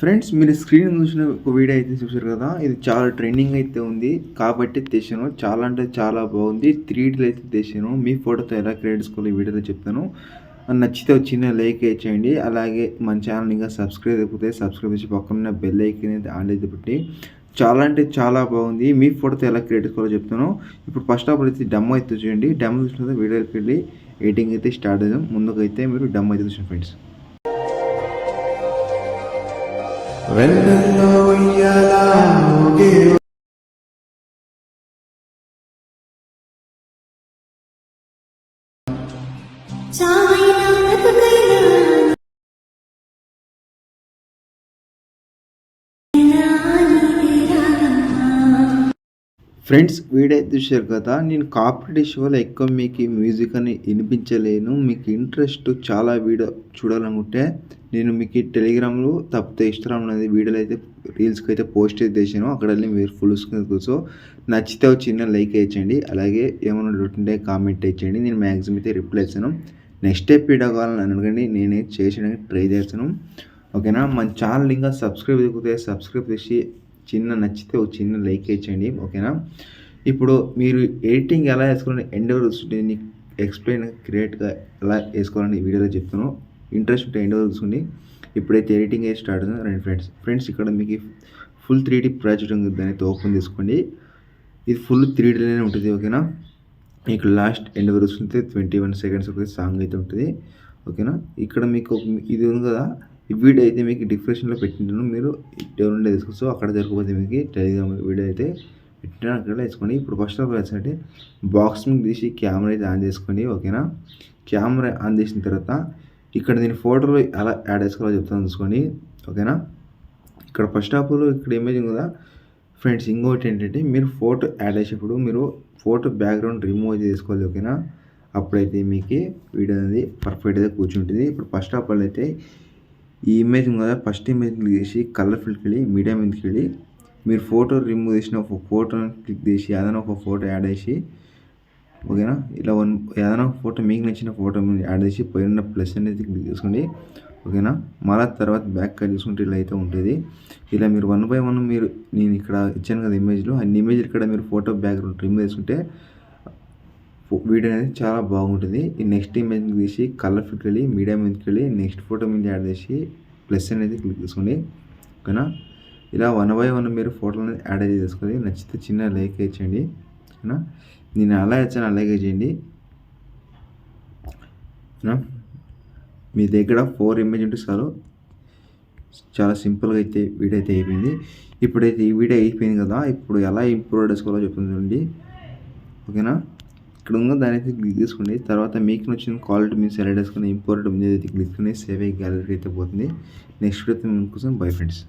Friends మీరు screen చూసిన ఒక వీడియో అయితే చూసారు కదా, ఇది చాలా ట్రెండింగ్ అయితే ఉంది కాబట్టి తెచ్చాను. చాలా అంటే చాలా బాగుంది. 3Dలో అయితే తెచ్చాను. మీ ఫోటోతో ఎలా క్రియేట్ చేసుకోవాలో ఈ వీడియోలో చెప్తాను. నచ్చితే ఒక చిన్న లైక్ చేయండి. అలాగే మన ఛానల్ ఇంకా సబ్స్క్రైబ్ అయిపోతే సబ్స్క్రైబ్ చేసి పక్కన బెల్ ఐకాన్ అయితే ఆన్ అయితే పెట్టి చాలా అంటే చాలా బాగుంది. మీ ఫోటోతో ఎలా క్రియేట్ చేసుకోవాలో చెప్తాను. ఇప్పుడు ఫస్ట్ ఆఫ్ ఆల్ అయితే డెమో అయితే చూడండి. డెమో చూసిన వీడియోకి వెళ్ళి ఎడిటింగ్ అయితే స్టార్ట్ అవుతాం. ముందుకైతే మీరు డెమో అయితే చూసిన ఫ్రెండ్స్. వెన్నెల్లో ఉయ్యాలా ఊగే ఫ్రెండ్స్ వీడియో చూశారు కదా, నేను కాపరేట్ వల్ల ఎక్కువ మీకు మ్యూజిక్ అని వినిపించలేను. మీకు ఇంట్రెస్ట్ చాలా వీడియో చూడాలనుకుంటే నేను మీకు టెలిగ్రామ్లో తప్పితే ఇన్స్టాగ్రామ్ అనేది వీడియోలు అయితే రీల్స్కి అయితే పోస్ట్ అయితే చేసాను. అక్కడ మీరు ఫుల్ స్క్రీన్ కూర్చో నచ్చితే ఒక చిన్న లైక్ వేయండి. అలాగే ఏమైనా డౌట్ ఉంటే కామెంట్ చేయండి. నేను మ్యాక్సిమం అయితే రిప్లై ఇస్తాను. నెక్స్ట్ స్టెప్ వీడియో కావాలని అడగండి, నేనే చేయడానికి ట్రై చేస్తాను. ఓకేనా? మన ఛానల్ ఇంకా సబ్స్క్రైబ్ అయిపోతే సబ్స్క్రైబ్ చేసి చిన్న నచ్చితే ఒక చిన్న లైక్ ఇచ్చండి. ఓకేనా? ఇప్పుడు మీరు ఎడిటింగ్ ఎలా వేసుకోవాలని ఎండ్ వరకు చూసుకుంటే ఎక్స్ప్లెయిన్ క్రియేట్గా ఎలా వేసుకోవాలని ఈ వీడియోలో చెప్తాను. ఇంట్రెస్ట్ ఉంటే ఎండ్ వరకు చూసుకోండి. ఇప్పుడైతే ఎడిటింగ్ అయితే స్టార్ట్ అవుతుంది. రండి ఫ్రెండ్స్ ఇక్కడ మీకు ఫుల్ 3D ప్రాజెక్ట్ ఉంది, అయితే ఓపెన్ చేసుకోండి. ఇది ఫుల్ 3Dలోనే ఉంటుంది. ఓకేనా? ఇక్కడ లాస్ట్ ఎండ్ వరకు చూస్తే 21 సెకండ్స్ ఒక సాంగ్ అయితే ఉంటుంది. ఓకేనా? ఇక్కడ మీకు ఇది ఉంది కదా, ఈ వీడియో అయితే మీకు డిస్క్రిప్షన్లో పెట్టింటాను. మీరు డౌన్లోడ్ చేసుకోవచ్చు. అక్కడ జరగకపోతే మీకు టెలిగ్రామ్ వీడియో అయితే పెట్టినా అక్కడ వేసుకోండి. ఇప్పుడు ఫస్ట్ ఆఫ్ ఆల్ ఏంటంటే బాక్స్ మీద తీసి కెమెరా అయితే ఆన్ చేసుకోండి. ఓకేనా? కెమెరా ఆన్ చేసిన తర్వాత ఇక్కడ నేను ఫోటోలో ఎలా యాడ్ చేసుకోవాలో చెప్తాను చూసుకోండి. ఓకేనా? ఇక్కడ ఫస్ట్ ఆఫ్ ఆల్ ఇక్కడ ఇమేజ్ కదా ఫ్రెండ్స్. ఇంకోటి ఏంటంటే మీరు ఫోటో యాడ్ చేసేటప్పుడు మీరు ఫోటో బ్యాక్గ్రౌండ్ రిమూవ్ అయితే చేసుకోవాలి. ఓకేనా? అప్పుడైతే మీకు వీడియో అనేది పర్ఫెక్ట్గా కూర్చుంటుంది. ఇప్పుడు ఫస్ట్ ఆఫ్ ఆల్ అయితే ఈ ఇమేజ్ కదా, ఫస్ట్ ఇమేజ్ క్లిక్ చేసి కలర్ ఫిల్కి వెళ్ళి మీడియా మీదకి వెళ్ళి మీరు ఫోటో రిమూవ్ చేసిన ఒక ఫోటోని క్లిక్ చేసి ఏదైనా ఒక ఫోటో యాడ్ చేసి, ఓకేనా, ఇలా ఏదైనా ఒక ఫోటో మీకు నచ్చిన ఫోటో మీరు యాడ్ చేసి పైన ప్లస్ అనేది క్లిక్ చేసుకోండి. ఓకేనా? మళ్ళీ తర్వాత బ్యాక్ కట్ చేసుకుంటే ఇలా అయితే ఉంటుంది. ఇలా మీరు 1 by 1 మీరు నేను ఇక్కడ ఇచ్చాను కదా ఇమేజ్లో, అన్ని ఇమేజ్ ఇక్కడ మీరు ఫోటో బ్యాక్గ్రౌండ్ రిమూవ్ చేసుకుంటే వీడియో అనేది చాలా బాగుంటుంది. ఈ నెక్స్ట్ ఇమేజ్ తీసి కలర్ ఫిట్కి వెళ్ళి మీడియా మీదకి వెళ్ళి నెక్స్ట్ ఫోటో మీద యాడ్ చేసి ప్లస్ అనేది క్లిక్ చేసుకోండి. ఓకేనా? ఇలా 1 by 1 మీరు ఫోటోలను యాడ్ అయితే చేసుకోండి. నచ్చితే చిన్న లైక్ ఇచ్చండి. ఓకేనా? నేను అలా ఇచ్చాను అలాగే చేయండి. మీ దగ్గర 4 ఇమేజ్ ఉంటే చాలు. చాలా సింపుల్గా అయితే వీడియో అయితే అయిపోయింది. ఇప్పుడైతే ఈ వీడియో అయిపోయింది కదా, ఇప్పుడు ఎలా ఇంప్రూవ్ చేసుకోవాలో చెప్తుంది చూడండి. ఓకేనా? ఇక్కడ ఉన్న దాని అయితే క్లిక్ చేసుకోండి. తర్వాత మీకు నచ్చిన క్వాలిటీ మీరు సెలెక్ట్ చేసుకుని ఇంపోర్ట్ మీద అయితే క్లిక్ చేసుకుని సేవ్ అయ్యి గ్యాలరీకి అయితే పోతుంది. నెక్స్ట్ వీడియో కోసం బై ఫ్రెండ్స్.